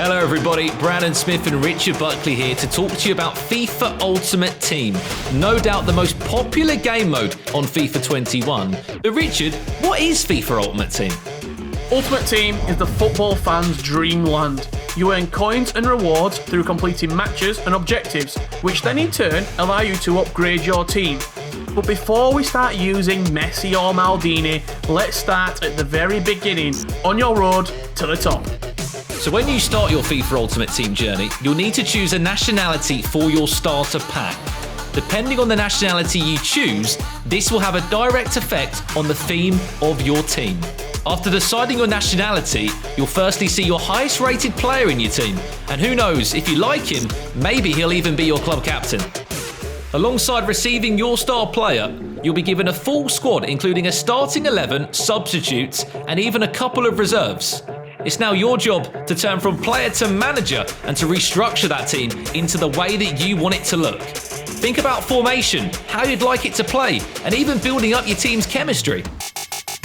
Hello everybody, Brandon Smith and Richard Buckley here to talk to you about FIFA Ultimate Team. No doubt the most popular game mode on FIFA 21. But Richard, what is FIFA Ultimate Team? Ultimate Team is the football fan's dreamland. You earn coins and rewards through completing matches and objectives, which then in turn allow you to upgrade your team. But before we start using Messi or Maldini, let's start at the very beginning on your road to the top. So when you start your FIFA Ultimate Team journey, you'll need to choose a nationality for your starter pack. Depending on the nationality you choose, this will have a direct effect on the theme of your team. After deciding your nationality, you'll firstly see your highest rated player in your team. And who knows, if you like him, maybe he'll even be your club captain. Alongside receiving your star player, you'll be given a full squad including a starting 11, substitutes, and even a couple of reserves. It's now your job to turn from player to manager and to restructure that team into the way that you want it to look. Think about formation, how you'd like it to play, and even building up your team's chemistry.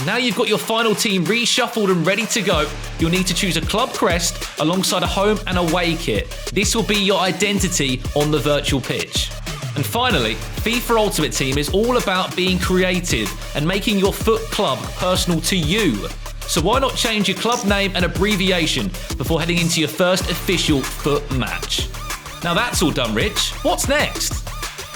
Now you've got your final team reshuffled and ready to go, you'll need to choose a club crest alongside a home and away kit. This will be your identity on the virtual pitch. And finally, FIFA Ultimate Team is all about being creative and making your FUT club personal to you. So why not change your club name and abbreviation before heading into your first official FUT match? Now that's all done, Rich. What's next?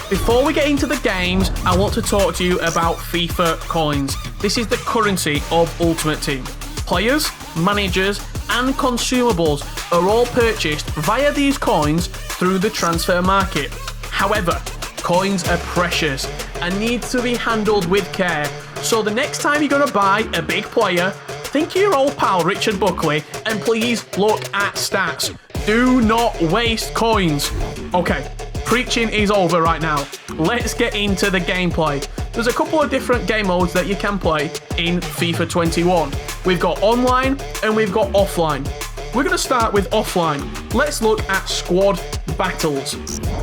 Before we get into the games, I want to talk to you about FIFA coins. This is the currency of Ultimate Team. Players, managers, and consumables are all purchased via these coins through the transfer market. However, coins are precious and need to be handled with care. So the next time you're going to buy a big player, think of your old pal Richard Buckley and please look at stats. Do not waste coins. Okay, preaching is over right now. Let's get into the gameplay. There's a couple of different game modes that you can play in FIFA 21. We've got online and we've got offline. We're going to start with offline. Let's look at squad battles.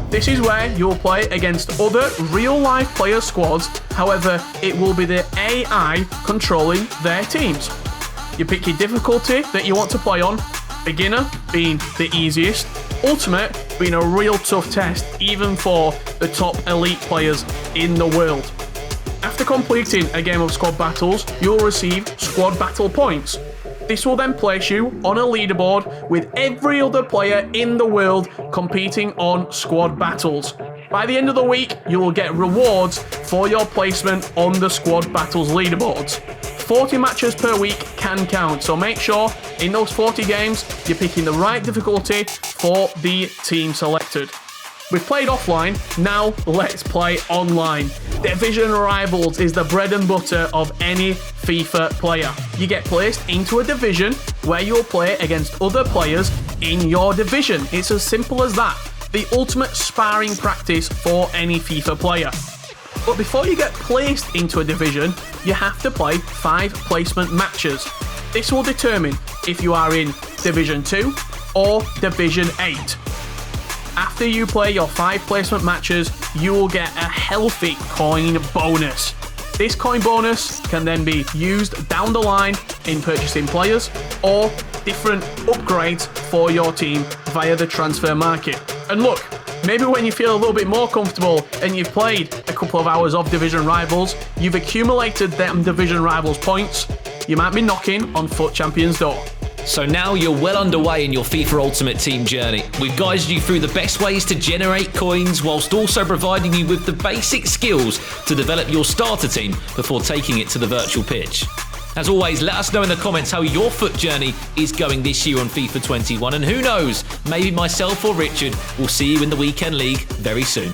This is where you'll play against other real-life player squads. However, it will be the AI controlling their teams. You pick your difficulty that you want to play on, beginner being the easiest, ultimate being a real tough test even for the top elite players in the world. After completing a game of squad battles, you'll receive squad battle points. This will then place you on a leaderboard with every other player in the world competing on squad battles. By the end of the week, you will get rewards for your placement on the squad battles leaderboards. 40 matches per week can count, so make sure in those 40 games you're picking the right difficulty for the team selected. We've played offline, now let's play online. Division Rivals is the bread and butter of any FIFA player. You get placed into a division where you'll play against other players in your division. It's as simple as that. The ultimate sparring practice for any FIFA player. But before you get placed into a division, you have to play 5 placement matches. This will determine if you are in Division 2 or Division 8. After you play your 5 placement matches, you will get a healthy coin bonus. This coin bonus can then be used down the line in purchasing players or different upgrades for your team via the transfer market. And look, maybe when you feel a little bit more comfortable and you've played a couple of hours of Division Rivals, you've accumulated them Division Rivals points, you might be knocking on FUT Champions' door. So now you're well underway in your FIFA Ultimate Team journey. We've guided you through the best ways to generate coins whilst also providing you with the basic skills to develop your starter team before taking it to the virtual pitch. As always, let us know in the comments how your FUT journey is going this year on FIFA 21, and who knows, maybe myself or Richard will see you in the Weekend League very soon.